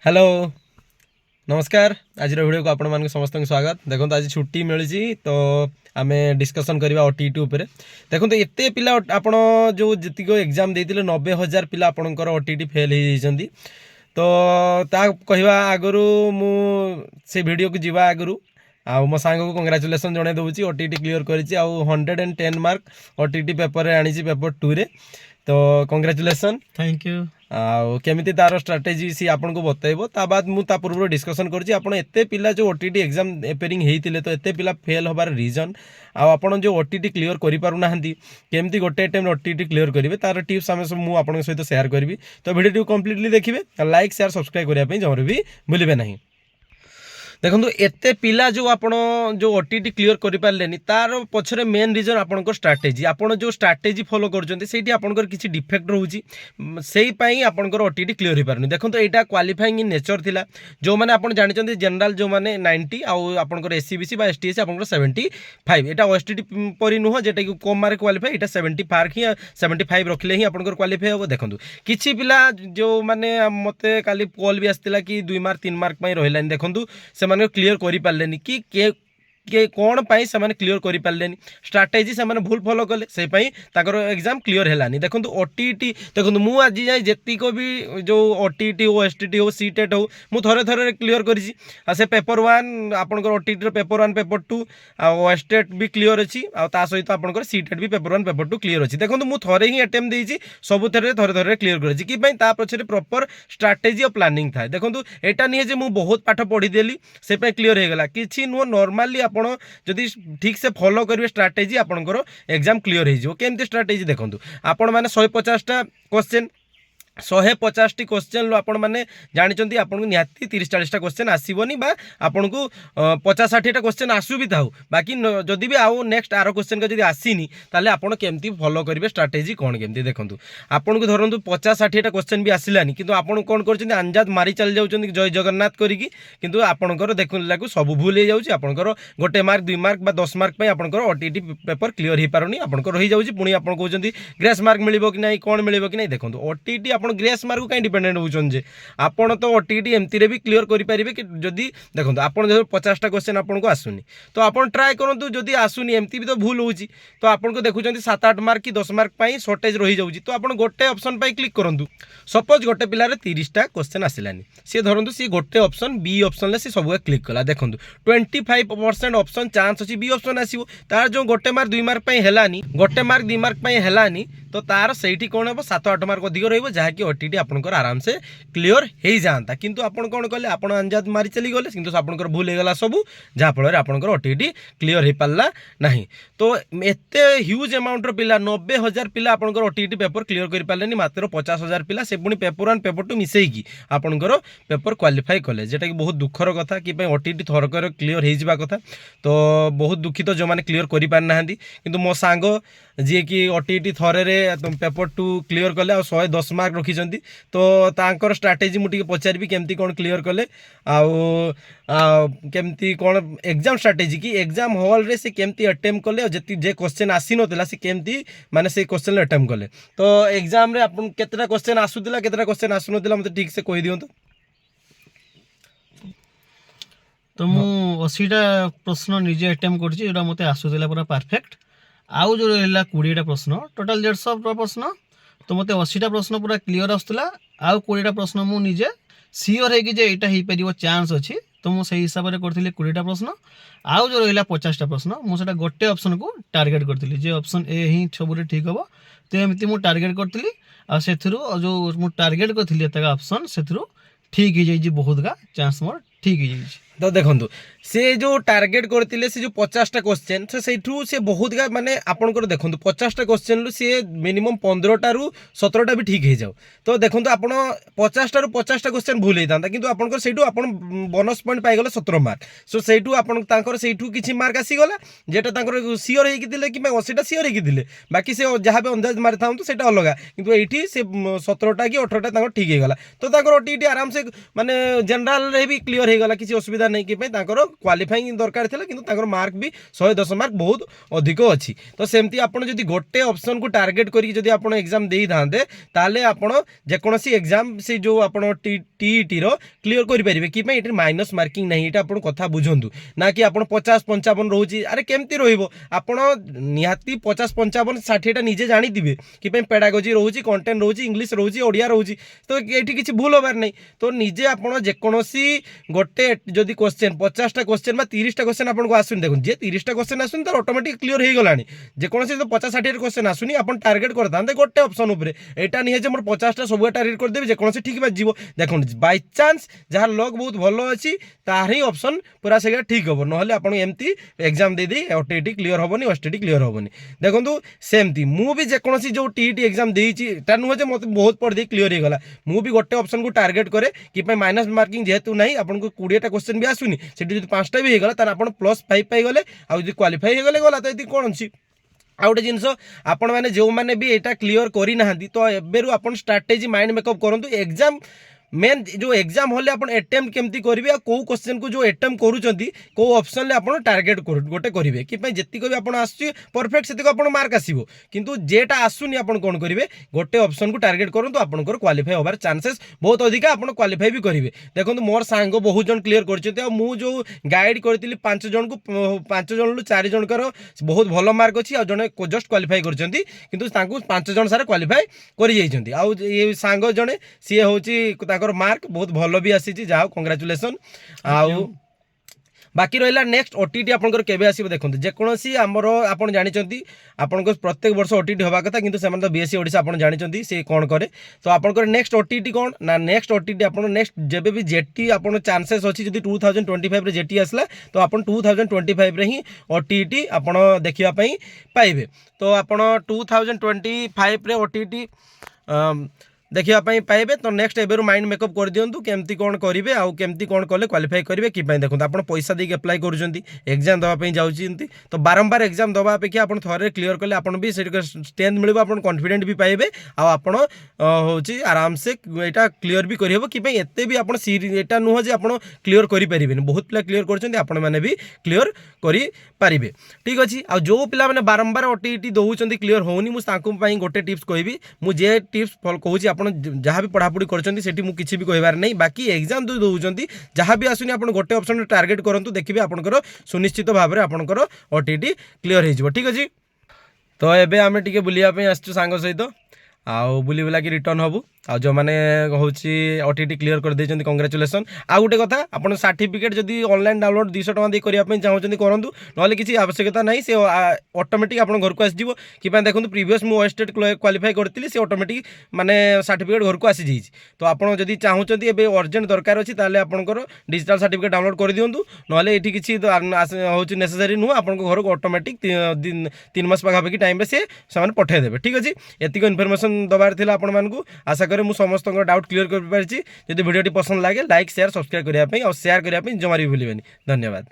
Hello नमस्कार। आज video को आपण मानक समस्त स्वागत। देखो आज छुट्टी मिली तो आम डिस्कसन करवा ओटीटी उपर। देखो एत पिला आपण जो जी एग्जाम देते 90,000 पिला आपणकर ओटीटी फेल होती तो ता कहवा आगु से वीडियो को जीवा आगु आ मो सांग को कंग्राचुलेसन जन दूसरी ओटीटी क्लीयर कर 110 मार्क ओटीटी पेपर आनी पेपर 2 रे तो कंग्राचुलेसन थैंक यू। केमिति तार स्ट्राटेजी सी आपन को बतैबो ता बाद मु ता पूर्व डिस्कशन करछि आपण एते पिला जो ओटीटी एग्जाम एपेयरिंग हेइतिले तो एते पिला फेल होबार रीजन आ आपण जो ओटीटी क्लियर करि पारु नाहंती केमिति गोटे टाइम ओटीटी क्लियर करिवे तार टिप्स हम मु आपन सहित शेयर करबी। तो वीडियो कंप्लीटली देखिबे, लाइक शेयर सब्सक्राइब करिया पे जमर भी भूलिबे नहीं। देखो एते पिला जो आपण जो ओटीटी क्लियर करि पारलेनी तार पछरे मेन रीजन आपनकर स्ट्रैटेजी आपण जो स्ट्रैटेजी फॉलो करजंती सेठी आपनकर किछि डिफेक्ट रहउची सेही पई आपनकर ओटीटी क्लियर हो पारनी। देखो एटा क्वालिफाइंग इन नेचर थिला जो माने आपण जानिचंती जनरल जो माने 90 आ आपनकर एससीबीसी बा एसटीएस आपनकर 75 एटा ओएसटीटी परि नुह जेटा कि कम मार्क क्वालिफाई एटा 75 ही 75 रखले ही आपनकर क्वालिफाई हो। देखो किछि पिला जो माने मते काली कॉल भी आस्तिला कि 2 मार्क 3 मार्क पई रहिलानी देखंतु से क्लियर करि पारलेनी कि के कौन पाई से माने क्लियर करि पारलेनी स्ट्रैटेजी से माने भूल फॉलो कले से पई ताकर एग्जाम क्लियर हेलानी। देखंतु ओटीटी देखंतु मु आज जाय जेति को भी जो ओटीटी हो एसटीटी हो सीटेट हो मु थरे थरे क्लियर करिछि आ से पेपर 1 आपनकर ओटीटी रो पेपर 1 पेपर 2 आ एसटेट भी क्लियर अछि आ ता सहित आपनकर सीटेट भी पेपर 1 पेपर 2 क्लियर अछि। देखंतु मु थरे ही अटेम्प्ट देछि सब थरे थरे क्लियर करिछि कि पई ता पछरे प्रॉपर स्ट्रैटेजी और प्लानिंग थाए। देखंतु एटा नहीं जे मु बहुत पाठ पढ़ी देली से पे क्लियर हे गेला किछि नो नॉर्मली जदि ठीक से फॉलो करेंगे स्ट्रैटेजी आपनकर एग्जाम क्लियर हो केमती स्ट्रैटेजी देखो आपण मैंने 150टा क्वेश्चन 150 टी क्वेश्चन आपण मैंने जानते आपको निहाती 30-40टा क्वेश्चन आसबनी बा आपन को 50-60टा क्वेश्चन आसू भी था बाकी जदि भी आउ नेक्स्ट आर क्वेश्चन का जब आसीनी ताले आपण केमती फॉलो करेंगे स्ट्रैटेजी कौन केमती देखो आपन को धरतु 50-60टा क्वेश्चन भी आसलानी किंतु आपन कौन कर अंजाद मारी चल जाउछन जय जगन्नाथ करिकी किंतु आपनकर देखला सब भूल हो जाउछि आपनकर गोटे मार्क 2 मार्क बा 10 मार्क पे आपनकर ओटीटी पेपर क्लियर हो पारुनी आपनकर रही जाउछि पुणी आपन कहउछन्ती ग्रेस मार्क मिलिबो कि नहीं कौन मिलिबो कि नहीं देखो ओटीटी आप ग्रेस मार्क कहीं डिपेंडेंट होउछन जे आपण तो ओटीटी एमती रे भी क्लियर करि परिबे कि जदि देखो आपण जो 50टा क्वेश्चन आपन को आसुनी तो आपण ट्राई करंतु जदि आसुनी एमती भी तो भूल होउछि तो आपन को देखुछन्ती 7-8 मार्क कि 10 मार्क पई शॉर्टेज रही जाउछि तो आपण गोटे ऑप्शन पई क्लिक करंतु। सपोज गोटे पिलारे 30टा क्वेश्चन आसिलानी सी धरंतु सी गोटे ऑप्शन बी ऑप्शन ले सी सब क्लिक कला देखंतु 25% ऑप्शन चांस अछि बी ऑप्शन आसीबो तार जो गोटे मार्क 2 मार्क पई हेलानी गोटे मार्क 2 मार्क पई हेलानी तो तार सेठी कोन हो 7-8 मार्क अधिक रहइबो जहा कि ओटीटी आपनकर आराम से क्लियर हो जाता किंतु आपन कौन कले आपन अंजाद मारी चली गले किंतु आपनकर भूल हो गला सब जहाँ फल आपनकर ओटीटी क्लियर हो पारला नहीं। तो एते ह्यूज अमाउंट रो पिला 90,000 पिला आपनकर ओटीटी पेपर क्लियर कर पारलेनी मात्र 50,000 पिला से पुणी पेपर 1 पेपर 2 मिसेकी आपनकर पेपर क्वालिफाई कले जेटा कि बहुत दुखर कथा कि ओटीटी थरकर क्लियर हो जावा कथा। तो बहुत दुखित जो मैंने क्लियर कर पार ना किंतु मो सांग जी कि ओटीटी थरे पेपर 2 क्लियर कले आ 110 मार्क रखिंट तो तांकर स्ट्रैटेजी मुझे पचारि केमती कौन क्लियर कले केमती कौन एग्जाम स्ट्रैटेजी कि एग्जाम हॉल रे से केमती अटेम्प्ट कले जे जे क्वेश्चन आसी नथिला से केमती माने से क्वेश्चन अटेम्प्ट कले तो एग्जाम रे आपन केतरा क्वेश्चन आसुतिला केतरा क्वेश्चन आसु नथिला मते ठीक से कहि दियंतो। तो मु 80टा प्रश्न निजे अटेम्प्ट करछि जोटा मते आसुतिला पूरा परफेक्ट आउ जो रहला 20टा प्रश्न टोटल 150 प्रश्न तो मते 80टा प्रश्न पूरा क्लियर आसुतिला आउ 20टा प्रश्न मु निजे सियोर है कि जे एटा ही परिबो चांस अछि तो मु सही हिसाब रे करथिले 20टा प्रश्न आउ जो रहला 50टा प्रश्न मु सेटा गोटे ऑप्शन को टारगेट करथिली जे ऑप्शन ए ही सबरे ठीक हबो तो एमती मु टारगेट करथिली आ सेथुरु जो मु टारगेट करथिली एतका ऑप्शन सेथुरु ठीक ही जाई बहुत का चांस मोर ठीक ही जाई। तो देखो से जो टार्गेट करते से जो 50टा क्वेश्चन से बहुत का माने आपनकर देखो 50टा क्वेश्चन सी मिनिमम 15टा रु 17टा भी ठीक हो जाओ तो देखो आपण 50टा रु 50टा क्वेश्चन भूल होता कि आपनकर सेठू आपन बोनस पॉइंट पाइगले 17 मार्क सो सेठू आपन तांकर सेठू किछि मार्क आसीगला जेटा तांकर सियोर हेकि दिले कि 80टा सियोर हेकि दिले बाकी से जहाँ भी अंदाज मारि था सेटा अलग किंतु एठी से 17टा कि 18टा तांकर ठीक हो गला तो तांकर ओटीटी आराम से माने जनरल रे भी क्लियर हो गला किछि असुविधा असुविधा नहीं कि क्वालिफाइंग दरकार थिला किंतु तांकर मार्क भी 110 मार्क बहुत अधिक अच्छी तो सेमती आपण जदि गोटे ऑप्शन को टार्गेट करी जदि आपण एग्जाम देई थांते ताले आपण जेकोसी एग्जाम से जो आपण टीईटी रो क्लियर करि परिबे कि एटी माइनस मार्किंग नहीं एटा आपण कथा बुझंतु ना कि आपण 50-55 रहउची अरे केमती रहइबो आपण निहाती 50-55 60 टा निजे जानि दिबे कि पेडागोजी रहउची कंटेंट रहउची इंग्लिश रहउची ओडिया रहउची तो एठी किछि भूल होबार नहीं तो निजे आपण जेकोसी गोटे जदि क्वेश्चन 50 टा क्वेश्चन बा 30 टा क्वेश्चन आपण को आसुन देखुन जे 30 टा क्वेश्चन आसुन तो ऑटोमेटिक क्लियर हे गलानी जेकोसी तो 50-60 क्वेश्चन आसुनी आपण टार्गेट करतांते गोटे ऑप्शन ऊपर एटा नहीं जे मोर 50 टा सब टार्गेट कर देबे जेकोसी ठीक बा जीवो देखुन बाय चांस जहार लक बहुत भलो अछि तार ही ऑप्शन पूरा सेगा ठीक हबो नहले आपण एमती एग्जाम दे दे ओटीटी क्लियर हबोनी ओटीटी क्लियर हबोनी देखंतु सेमती मु भी जेकोसी जो टीईटी एग्जाम देइची ता नुह जे मते बहुत पढ़ दे क्लियर हे गला मु भी गोटे ऑप्शन को टार्गेट करे कि माइनस मार्किंग जेहेतु नहीं आपन को 20 टा क्वेश्चन भी आसुनी सेठी जदि 5 टा भी हे गला तार आपण +5 पाई गले आ जदि क्वालिफाई हे गले गला त एति कोन अछि आ गोटे जिनस आपण मैंने जो मैंने भी एटा क्लियर करी नाहंती तो एबेरु आपण स्ट्रैटेजी माइंड मेकअप करंतु एग्जाम मेन जो एग्जाम होले आपण अटेम्प्ट केमती करिवे आ को क्वेश्चन को जो अटेम्प्ट करूचंती को ऑप्शन ले आपण टार्गेट गोटे करिवे कि पई जेति को भी आपण आसु परफेक्ट सेति को आपण मार्क आसीबो किंतु जेटा आसुनी आपण कोन करिवे गोटे ऑप्शन को टार्गेट करंतु आपनकर क्वालिफाई होबार चांसेस बहुत अधिक आपण क्वालिफाई भी करिवे देखंतु मोर सांग बहुत जन क्लियर करचंती आ मु जो गाइड करतिली 5 जन को 5 जन लु 4 जन कर बहुत भलो मार्क अछि आ जने जस्ट क्वालिफाई करचंती किंतु तांकु 5 जन सारे क्वालिफाई करि जाइचंती आ ये सांग जने सी होची मार्क बहुत भलो भी आसी जाओ कंग्रेचुलेसन आउ बाकी रहा नेक्स्ट ओटीटी आपंकर केबे आसीबो देखंतु जेकोसी आमर आपण जानिचंती आपनको प्रत्येक वर्ष ओटीटी होबा कथा किंतु सेमान तो बीएससी ओडिसा आपण जानिचंती से कोन करे तो आपनकर नेक्स्ट ओटीटी कोन ना नेक्स्ट ओटीटी आपण नेक्स्ट जेबे भी जेटी आपण चांसेस अछि जदी 2025 रे जेटी आसला तो आपण 2025 रे ही ओटीटी आपण देखिबा पई पाइबे तो आपण 2025 रे ओटीटी देखिया पाइबे तो नेक्स्ट एबेरु माइंड मेकअप कर दियंतु केमती कोन करिवे आ केमती कोन कले क्वालिफाई करिवे कि पई देखंतु आपण पैसा देके अप्लाई करूचंती एग्जाम दवा पई जाउचंती तो बारंबार एग्जाम दवा अपेक्षा आपण थरे क्लियर कले आपण भी सेट स्ट्रेंथ मिलबो आपण कॉन्फिडेंट भी पाइबे आ आपण होची आराम से एटा क्लियर भी करिहबो कि पई एते भी आपण एटा नुह जे आपण क्लियर करि परिबेनी बहुत पिला क्लियर करचंती आपण माने भी क्लियर करि पारिबे ठीक अछि आ जो पिला माने बारंबार ओटीटी दउचंती क्लियर होउनी मु तांकु पई गोटे टिप्स कहबी मु जे टिप्स फॉलो कहूची जहाँ भी पढ़ापढ़ी कर किसी भी कहबार नहीं बाकी एग्जाम जो दौरान जहाँ भी आसुनी आप गोटे ऑप्शन टार्गेट करूँ देखिए आपंकर सुनिश्चित भाव में आपंकर ओटीटी क्लियर हो ठीक अच्छे तो एबे आमे टिके बुलिया आसचु सांग सहित आउ बुली बुला कि रिटर्न हबु आ जो माने होची ओटीटी क्लियर कर देछन कांग्रेचुलेशन आ गुटे कथा आपण सर्टिफिकेट जदी ऑनलाइन डाउनलोड 200 टका दे करिया पई चाहउछन करंतु नले किछि आवश्यकता नाही से ऑटोमेटिक आपण घर को आसी जीवो कि पय देखंतु प्रीवियस मु स्टेट क्वालिफाई करतिली से ऑटोमेटिक माने सर्टिफिकेट घर को आसी जाइछि तो आपण जदी चाहउछन एबे अर्जेंट दरकार अछि ताले आपणकर डिजिटल सर्टिफिकेट डाउनलोड कर दियंतु नले एठी किछि होची नेसेसरी नु आपण घर को ऑटोमेटिक 3 मास पाखा पाखी टाइम रे से सामान पठे देबे ठीक अछि एतिको इन्फॉर्मेशन दबार थिला आपण मानकु आशा करे मु समस्त डाउट क्लियर कर पारिछि जदि वीडियोटी पसंद लागे लाइक शेयर सब्सक्राइब करिया पई और शेयर करिया पई जमारी भूलिबेनी धन्यवाद।